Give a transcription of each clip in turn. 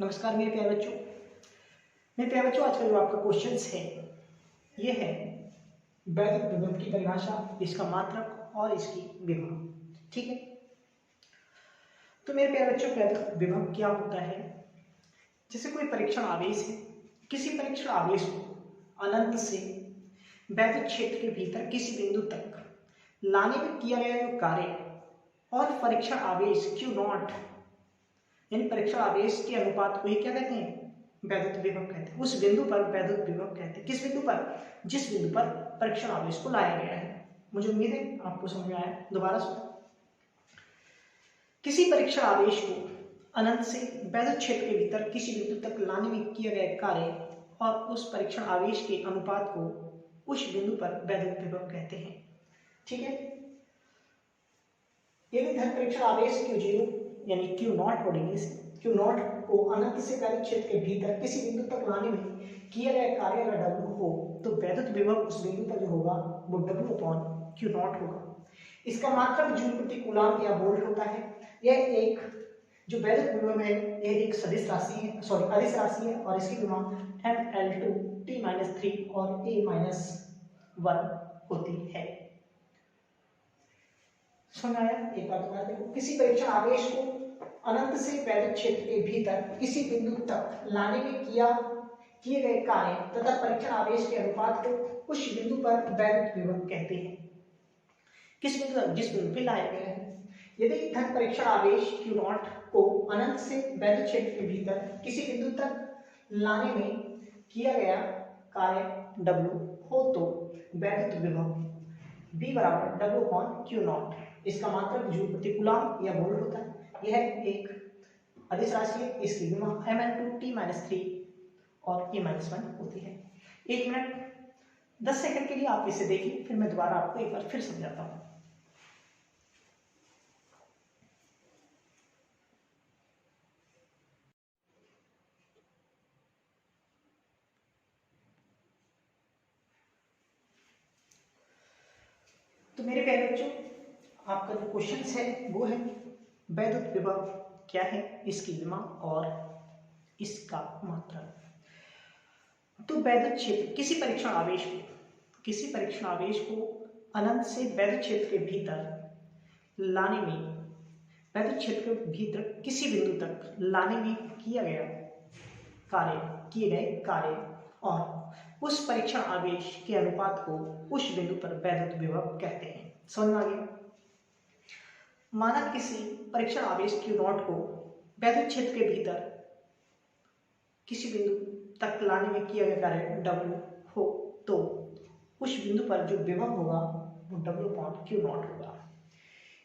नमस्कार मेरे प्यारे बच्चों, आज का जो आपका क्वेश्चन है ये है वैदिक विभव की परिभाषा, इसका मात्रक और इसकी विभव। ठीक है, तो मेरे प्यारे बच्चों, वैदिक विभव क्या होता है? जैसे कोई परीक्षण आवेश है, किसी परीक्षण आवेश को अनंत से वैद्युत क्षेत्र के भीतर किसी बिंदु तक लाने में किया गया जो कार्य और परीक्षण आवेश क्यू नॉट यानी परीक्षण आवेश के अनुपात को ही क्या कहते हैं? वैद्युत विभव कहते हैं। उस बिंदु पर वैद्युत विभव कहते हैं। किस बिंदु पर? जिस बिंदु पर परीक्षण आवेश को लाया गया है। मुझे उम्मीद है आपको समझ में आया। दोबारा सुनो, किसी परीक्षण आवेश को अनंत से वैद्युत क्षेत्र के भीतर किसी बिंदु तक लाने में किया गया कार्य और उस परीक्षण आवेश के अनुपात को उस बिंदु पर वैद्युत विभव कहते हैं। ठीक है, यदि धन परीक्षण आवेश Q0 यानी Q नॉट पढ़ेंगे इसे, Q नॉट को अनंत से वैद्युत क्षेत्र के भीतर किसी बिंदु तक लाने में किया गया कार्य अगर W हो तो वैद्युत विभव उस बिंदु पर जो होगा वो W/Q नॉट होगा। इसका मात्रक जूल प्रति कूलम्ब या वोल्ट होता है। यह एक जो वैद्युत विभव है यह एक सदिश राशि है, अदिश राशि है और इसकी विभव mL2T-3 और A-1 होती है। समझ आया? एक बार दोबारा देखो, किसी परीक्षण आवेश को अनंत से वैद्युत क्षेत्र के भीतर किसी बिंदु तक लाने में किए गए कार्य तथा परीक्षण आवेश के अनुपात को उस बिंदु पर वैद्युत विभव कहते हैं। किस बिंदु तक? जिस बिंदु पे लाया गया है। यदि धन परीक्षण आवेश Q नॉट को अनंत से वैद्युत क्षेत्र के भीतर किसी बिंदु तक लाने में किया गया कार्य W हो तो वैद्युत विभव B बराबर W/Q नॉट, इसका मात्रक जूल प्रति कूलम्ब या वोल्ट होता है। यह एक अदिश राशि है, इसकी विभव mL2T-3 और A-1 होती है। 1 मिनट 10 सेकंड के लिए आप इसे देखिए, फिर मैं दोबारा आपको एक बार फिर समझाता हूं। तो मेरे प्यारे बच्चों, आपका जो क्वेश्चन है वो है वैद्युत विभव क्या है, इसकी विभव और इसका मात्रक। तो वैद्युत क्षेत्र किसी परीक्षण आवेश को अनंत से वैद्युत क्षेत्र के भीतर लाने में वैद्युत क्षेत्र के भीतर किसी बिंदु तक लाने में किए गए कार्य और उस परीक्षण आवेश के अनुपात को उस बिंदु पर वैद्युत विभव कहते हैं। समझ में आ गया? माना किसी परीक्षण आवेश Q नॉट को वैद्युत क्षेत्र के भीतर किसी बिंदु तक लाने में किया गया कार्य W हो तो उस बिंदु पर जो विभव होगा वो W/Q नॉट होगा।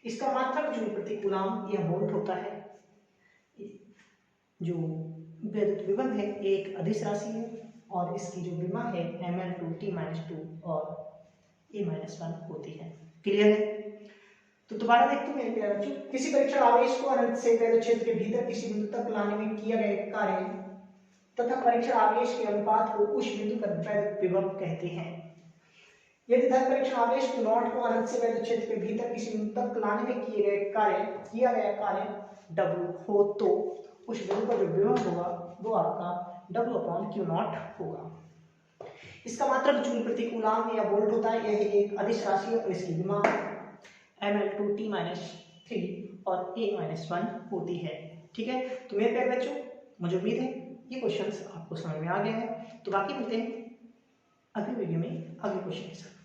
इसका मात्रक जूल प्रति कूलम्ब या वोल्ट होता है। जो वैद्युत विभव है एक अदिश राशि है और इसकी जो विभव है mL2T-2 और A-1 होती है। क्लियर है? तो दोबारा देखते हैं मेरे प्यारे बच्चों, किसी परीक्षण आवेश को अनंत से वैद्युत क्षेत्र के भीतर किसी बिंदु तक लाने में किया गया कार्य तथा परीक्षण आवेश के अनुपात को उस बिंदु पर वैद्युत विभव कहते हैं। यदि धन परीक्षण आवेश Q नॉट को अनंत से वैद्युत क्षेत्र के भीतर किसी बिंदु तक लाने में किया गया कार्य W हो तो उस बिंदु पर जो विभव होगा वो आपका W/Q नॉट होगा। इसका मात्रक जूल प्रति कूलम्ब या वोल्ट होता है। यह एक अदिश राशि है और इसकी विभव mL2T-3 और A-1 होती है। ठीक है, तो मेरे प्यारे बच्चों, मुझे उम्मीद है ये क्वेश्चंस आपको समझ में आ गया है। तो बाकी मिलते हैं अगले वीडियो में अगले क्वेश्चन के साथ।